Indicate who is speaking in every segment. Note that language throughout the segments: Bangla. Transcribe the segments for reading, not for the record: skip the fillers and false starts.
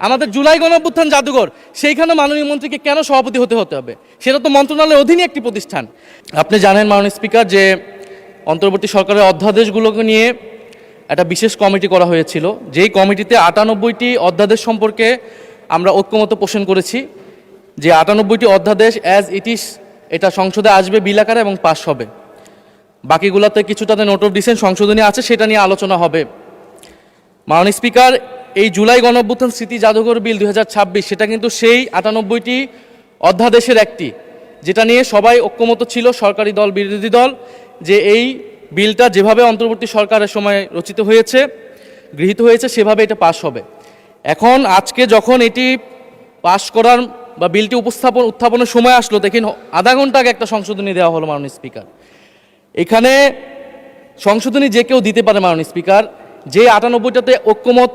Speaker 1: আমাদের জুলাই গণঅভ্যুত্থান জাদুঘর সেইখানে মাননীয় মন্ত্রীকে কেন সভাপতি হতে হবে? সেটা তো মন্ত্রণালয়ের অধীনে একটি প্রতিষ্ঠান। আপনি জানেন মাননীয় স্পিকার যে অন্তর্বর্তী সরকারের অধ্যাদেশগুলোকে নিয়ে একটা বিশেষ কমিটি করা হয়েছিল, যেই কমিটিতে 98টি অধ্যাদেশ সম্পর্কে আমরা ঐক্যমত পোষণ করেছি যে 98টি অধ্যাদেশ অ্যাজ ইট ইজ এটা সংসদে আসবে বিল আকারে এবং পাস হবে। বাকিগুলোতে কিছুটাতে নোট অফ ডিসেন্ট সংশোধনী আছে, সেটা নিয়ে আলোচনা হবে। মাননীয় স্পিকার, এই জুলাই গণঅভ্যুত্থান স্মৃতি জাদুঘর বিল 2026 সেটা কিন্তু সেই 98টি অধ্যাদেশের একটি, যেটা নিয়ে সবাই ঐক্যমত ছিল, সরকারি দল বিরোধী দল, যে এই বিলটা যেভাবে অন্তর্বর্তী সরকারের সময় রচিত হয়েছে, গৃহীত হয়েছে, সেভাবে এটা পাস হবে। এখন আজকে যখন এটি পাস করার বা বিলটি উত্থাপনের সময় আসলো, দেখেন আধা ঘন্টা আগে একটা সংশোধনী দেওয়া হলো মাননীয় স্পিকার। এখানে সংশোধনী যে কেউ দিতে পারে মাননীয় স্পিকার। যে 98টাতে ঐক্যমত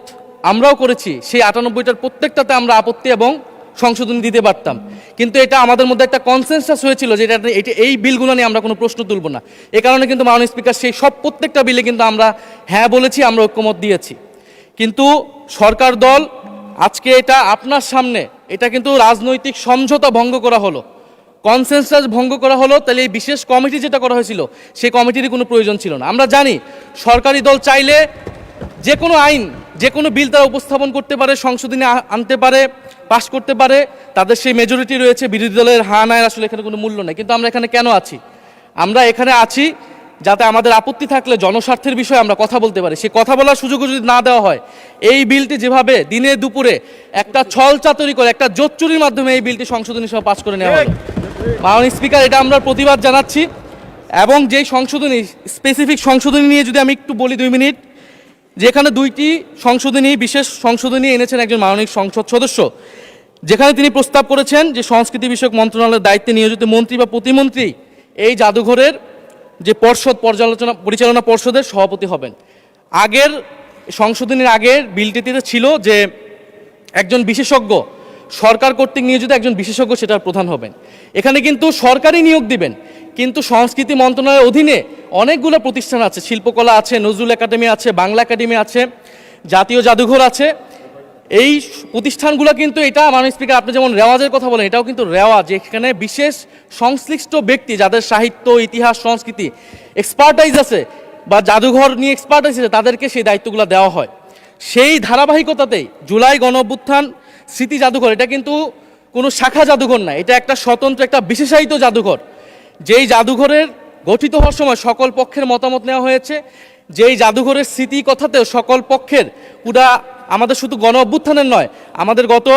Speaker 1: আমরাও করেছি, সেই 98টার প্রত্যেকটাতে আমরা আপত্তি এবং সংশোধনী দিতে পারতাম, কিন্তু এটা আমাদের মধ্যে একটা কনসেনসাস হয়েছিল যে এই বিলগুলো নিয়ে আমরা কোনো প্রশ্ন তুলব না। এ কারণে কিন্তু মাননীয় স্পিকার সেই সব প্রত্যেকটা বিলে কিন্তু আমরা হ্যাঁ বলেছি, আমরা ঐক্যমত দিয়েছি। কিন্তু সরকার দল আজকে এটা আপনার সামনে, এটা কিন্তু রাজনৈতিক সমঝোতা ভঙ্গ করা হলো, কনসেনসাস ভঙ্গ করা হলো। তাহলে এই বিশেষ কমিটি যেটা করা হয়েছিল, সেই কমিটিরই কোনো প্রয়োজন ছিল না। আমরা জানি সরকারি দল চাইলে যে কোনো আইন, যে কোনো বিল তারা উপস্থাপন করতে পারে, সংশোধনী আনতে পারে, পাশ করতে পারে, তাদের সেই মেজরিটি রয়েছে। বিরোধী দলের হ্যাঁ নায়ের আসলে এখানে কোনো মূল্য নেই। কিন্তু আমরা এখানে কেন আছি? আমরা এখানে আছি যাতে আমাদের আপত্তি থাকলে জনস্বার্থের বিষয়ে আমরা কথা বলতে পারি। সেই কথা বলার সুযোগও যদি না দেওয়া হয়, এই বিলটি যেভাবে দিনে দুপুরে একটা ছল চাতুরি করে, একটা জোচ্চুরির মাধ্যমে এই বিলটি সংশোধনী সহ পাশ করে নেওয়া হলো। মাননীয় স্পিকার, এটা আমরা প্রতিবাদ জানাচ্ছি। এবং যেই সংশোধনী, স্পেসিফিক সংশোধনী নিয়ে যদি আমি একটু বলি 2 মিনিট, যেখানে 2টি সংশোধনী, বিশেষ সংশোধনী এনেছেন একজন মাননীয় সংসদ সদস্য, যেখানে তিনি প্রস্তাব করেছেন যে সংস্কৃতি বিষয়ক মন্ত্রণালয়ের দায়িত্বে নিয়োজিত মন্ত্রী বা প্রতিমন্ত্রী এই জাদুঘরের যে পরিচালনা পর্ষদের সভাপতি হবেন। আগের সংশোধনীর আগের বিলটিতে ছিল যে একজন বিশেষজ্ঞ, সরকার কর্তৃক নিয়োজিত একজন বিশেষজ্ঞ সেটার প্রধান হবেন। এখানে কিন্তু সরকারই নিয়োগ দিবেন, কিন্তু সংস্কৃতি মন্ত্রণালয়ের অধীনে অনেকগুলো প্রতিষ্ঠান আছে, শিল্পকলা আছে, নজরুল একাডেমি আছে, বাংলা একাডেমি আছে, জাতীয় জাদুঘর আছে। এই প্রতিষ্ঠানগুলো কিন্তু, এটা মাননীয় স্পিকার আপনি যেমন রেওয়াজের কথা বলেন, এটাও কিন্তু রেওয়াজ, এখানে বিশেষ সংশ্লিষ্ট ব্যক্তি যাদের সাহিত্য, ইতিহাস, সংস্কৃতি এক্সপার্টাইজ আছে বা জাদুঘর নিয়ে এক্সপার্টাইজ আছে, তাদেরকে সেই দায়িত্বগুলো দেওয়া হয়। সেই ধারাবাহিকতাতেই জুলাই গণঅভ্যুত্থান স্মৃতি জাদুঘর, এটা কিন্তু কোনো শাখা জাদুঘর না, এটা একটা স্বতন্ত্র, একটা বিশেষায়িত জাদুঘর। যেই জাদুঘরের গঠিত হওয়ার সময় সকল পক্ষের মতামত নেওয়া হয়েছে, যেই জাদুঘরের স্মৃতি কথাতেও সকল পক্ষের, পুরা আমাদের শুধু গণ অভ্যুত্থানের নয়, আমাদের গত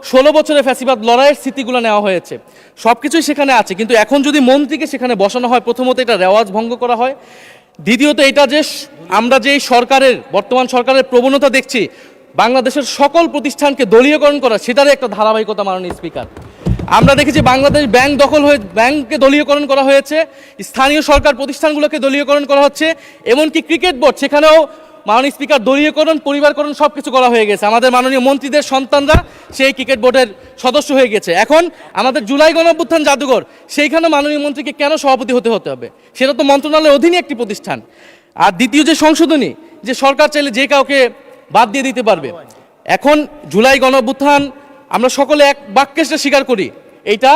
Speaker 1: 16 বছরের ফ্যাসিবাদ লড়াইয়ের স্মৃতিগুলো নেওয়া হয়েছে, সব কিছুই সেখানে আছে। কিন্তু এখন যদি মন্ত্রীকে সেখানে বসানো হয়, প্রথমত এটা রেওয়াজ ভঙ্গ করা হয়, দ্বিতীয়ত এটা যে আমরা যেই সরকারের, বর্তমান সরকারের প্রবণতা দেখছি বাংলাদেশের সকল প্রতিষ্ঠানকে দলীয়করণ করা, সেটারই একটা ধারাবাহিকতা মাননীয় স্পিকার। আমরা দেখেছি বাংলাদেশ ব্যাংক দখল হয়ে, ব্যাংককে দলীয়করণ করা হয়েছে, স্থানীয় সরকার প্রতিষ্ঠানগুলোকে দলীয়করণ করা হচ্ছে, এমনকি ক্রিকেট বোর্ড, সেখানেও মাননীয় স্পিকার দলীয়করণ, পরিবারকরণ সব কিছু করা হয়ে গেছে। আমাদের মাননীয় মন্ত্রীদের সন্তানরা সেই ক্রিকেট বোর্ডের সদস্য হয়ে গেছে। এখন আমাদের জুলাই গণঅভ্যুত্থান জাদুঘর, সেইখানে মাননীয় মন্ত্রীকে কেন সভাপতি হতে হবে? সেটা তো মন্ত্রণালয়ের অধীনে একটি প্রতিষ্ঠান। আর দ্বিতীয় যে সংশোধনী, যে সরকার চাইলে যে কাউকে বাদ দিয়ে দিতে পারবে। এখন জুলাই গণঅভ্যুত্থান আমরা সকলে এক বাক্যে স্বীকার করি, এইটা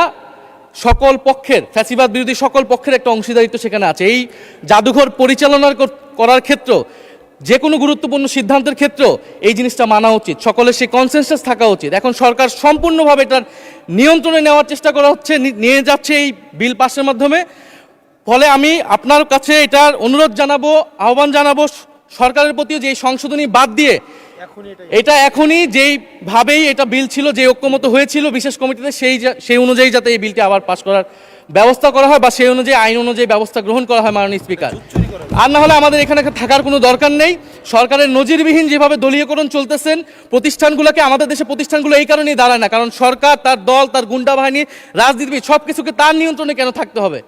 Speaker 1: সকল পক্ষের, ফ্যাসিবাদ বিরোধী সকল পক্ষের একটা অংশীদারিত্ব সেখানে আছে। এই জাদুঘর পরিচালনা করার ক্ষেত্র, যে কোনো গুরুত্বপূর্ণ সিদ্ধান্তের ক্ষেত্র এই জিনিসটা মানা উচিত, সকলের সেই কনসেনসাস থাকা উচিত। এখন সরকার সম্পূর্ণভাবে এটার নিয়ন্ত্রণে নেওয়ার চেষ্টা করা হচ্ছে, নিয়ে যাচ্ছে এই বিল পাসের মাধ্যমে। ফলে আমি আপনার কাছে এটার অনুরোধ জানাবো, আহ্বান জানাবো সরকারের প্রতিও, যে এই সংশোধনী বাদ দিয়ে এটা এখনই যেইভাবেই এটা বিল ছিল, যে ঐক্যমত হয়েছিল বিশেষ কমিটিতে, সেই অনুযায়ী যাতে এই বিলটি আবার পাস করার ব্যবস্থা করা হয়, বা সেই অনুযায়ী আইন অনুযায়ী ব্যবস্থা গ্রহণ করা হয় মাননীয় স্পিকার। আর না হলে আমাদের এখানে থাকার কোনো দরকার নেই। সরকারের নজিরবিহীন যেভাবে দলীয়করণ চলতেছেন প্রতিষ্ঠানগুলোকে, আমাদের দেশে প্রতিষ্ঠানগুলো এই কারণেই দাঁড়ায় না, কারণ সরকার, তার দল, তার গুন্ডা বাহিনী, রাজনীতিবিদ সব কিছুকে তার নিয়ন্ত্রণে কেন থাকতে হবে?